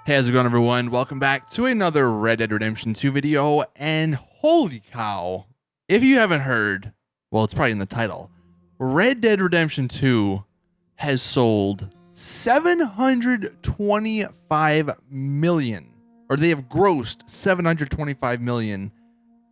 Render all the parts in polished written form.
Hey, how's it going, everyone? Welcome back to another Red Dead Redemption 2 video, and holy cow, if you haven't heard, well, it's probably in the title, Red Dead Redemption 2 has sold 725 million, or they have grossed 725 million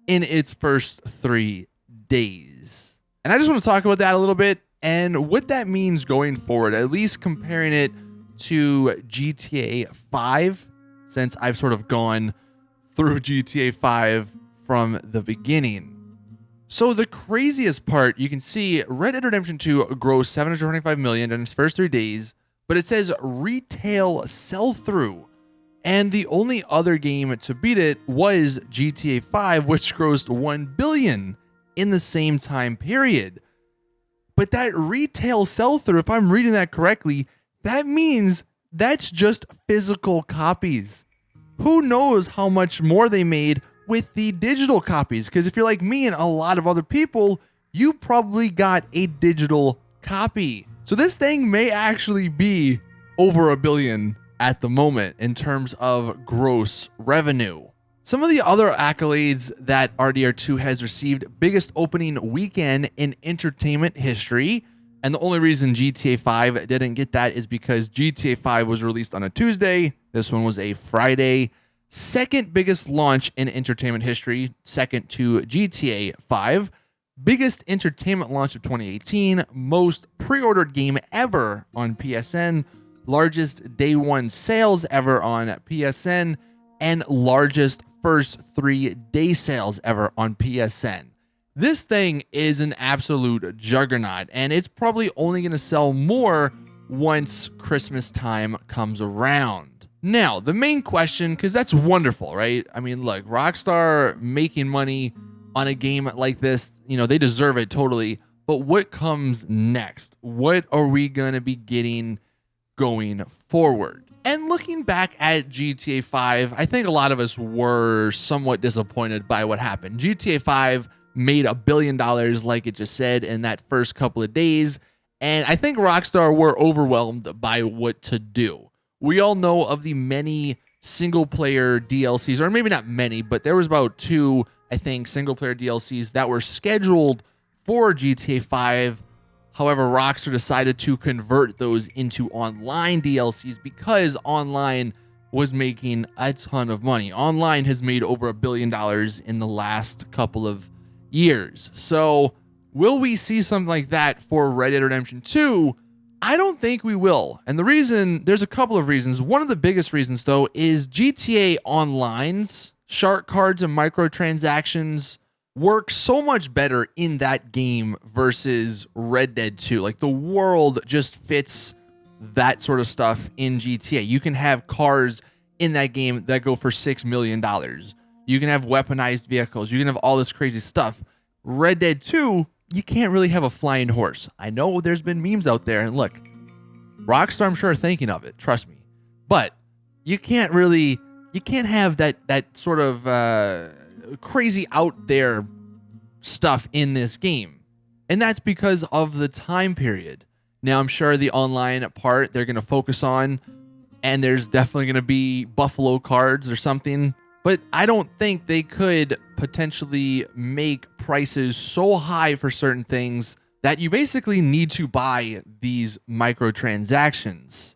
in its first 3 days. And I just want to talk about that a little bit and what that means going forward, at least comparing it to GTA 5, since I've sort of gone through GTA 5 from the beginning. So the craziest part, you can see Red Dead Redemption 2 grossed 725 million in its first 3 days, but it says retail sell-through. And the only other game to beat it was GTA 5, which grossed 1 billion in the same time period. But that retail sell-through, if I'm reading that correctly, that means that's just physical copies. Who knows how much more they made with the digital copies? Because if you're like me and a lot of other people, you probably got a digital copy. So this thing may actually be over 1 billion at the moment in terms of gross revenue. Some of the other accolades that RDR2 has received: biggest opening weekend in entertainment history. And the only reason GTA 5 didn't get that is because GTA 5 was released on a Tuesday. This one was a Friday. Second biggest launch in entertainment history, second to GTA 5. Biggest entertainment launch of 2018. Most pre-ordered game ever on PSN. Largest day one sales ever on PSN. And largest first 3-day sales ever on PSN. This thing is an absolute juggernaut, and it's probably only going to sell more once Christmas time comes around. Now, the main question, because that's wonderful, right? I mean, look, Rockstar making money on a game like this, you know, they deserve it totally. But what comes next? What are we going to be getting going forward? And looking back at GTA 5, I think a lot of us were somewhat disappointed by what happened. GTA 5 made $1 billion, like it just said, in that first couple of days. And I think Rockstar were overwhelmed by what to do. We all know of the many single-player DLCs, or maybe not many, but there was about 2, I think, single-player DLCs that were scheduled for GTA 5. However, Rockstar decided to convert those into online DLCs because online was making a ton of money. Online has made over $1 billion in the last couple of years. So will we see something like that for Red Dead Redemption 2? I don't think we will. And the reason, there's a couple of reasons. One of the biggest reasons, though, is GTA Online's shark cards and microtransactions work so much better in that game versus Red Dead 2. Like, the world just fits that sort of stuff in GTA. You can have cars in that game that go for $6 million. You can have weaponized vehicles. You can have all this crazy stuff. Red Dead 2, you can't really have a flying horse. I know there's been memes out there, and look, Rockstar, I'm sure, are thinking of it. Trust me. But you can't have that sort of crazy out there stuff in this game. And that's because of the time period. Now, I'm sure the online part they're going to focus on, and there's definitely going to be buffalo cards or something. But I don't think they could potentially make prices so high for certain things that you basically need to buy these microtransactions,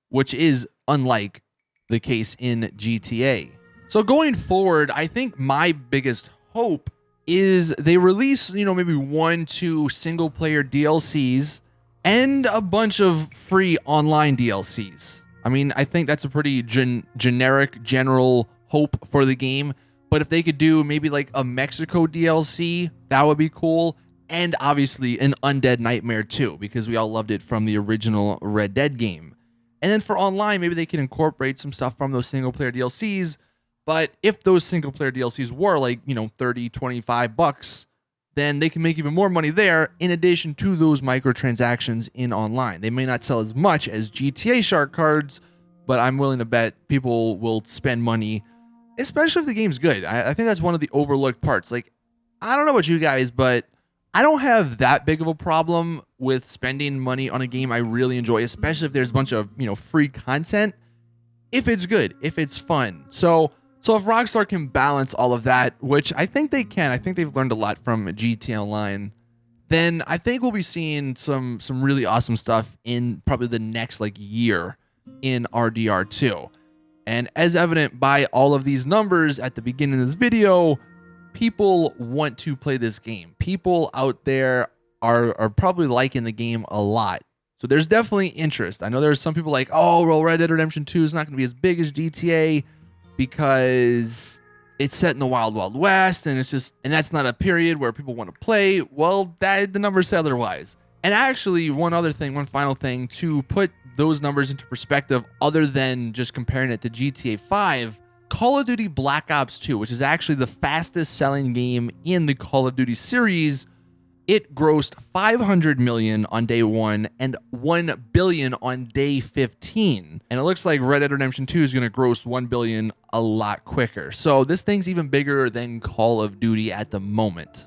which is unlike the case in GTA. So going forward, I think my biggest hope is they release, maybe 1-2 single player DLCs and a bunch of free online DLCs. I mean, I think that's a pretty generic, general hope for the game. But if they could do maybe like a Mexico DLC, that would be cool. And obviously an Undead Nightmare too, because we all loved it from the original Red Dead game. And then for online, maybe they can incorporate some stuff from those single player DLCs. But if those single player DLCs were like, $30, $25, then they can make even more money there in addition to those microtransactions in online. They may not sell as much as GTA shark cards, but I'm willing to bet people will spend money, especially if the game's good. I think that's one of the overlooked parts. Like, I don't know about you guys, but I don't have that big of a problem with spending money on a game I really enjoy, especially if there's a bunch of, free content. if it's good, if it's fun. So if Rockstar can balance all of that, which I think they can, I think they've learned a lot from GTA Online, then I think we'll be seeing some really awesome stuff in probably the next like year in RDR2. And as evident by all of these numbers at the beginning of this video, people want to play this game. People out there are probably liking the game a lot. So there's definitely interest. I know there's some people like, oh, well, Red Dead Redemption 2 is not going to be as big as GTA because it's set in the Wild Wild West, and that's not a period where people want to play. Well, the numbers say otherwise. And actually, one final thing to put those numbers into perspective, other than just comparing it to GTA 5, Call of Duty Black Ops 2, which is actually the fastest selling game in the Call of Duty series, it grossed 500 million on day 1 and 1 billion on day 15. And it looks like Red Dead Redemption 2 is going to gross 1 billion a lot quicker. So this thing's even bigger than Call of Duty at the moment.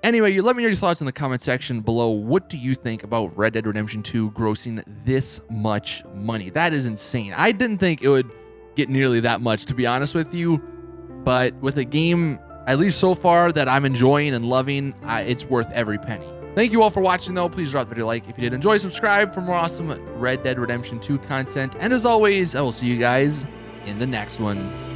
Anyway, you let me know your thoughts in the comment section below. What do you think about Red Dead Redemption 2 grossing this much money? That is insane. I didn't think it would get nearly that much, to be honest with you. But with a game, at least so far, that I'm enjoying and loving, it's worth every penny. Thank you all for watching, though. Please drop the video a like if you did enjoy. Subscribe for more awesome Red Dead Redemption 2 content. And as always, I will see you guys in the next one.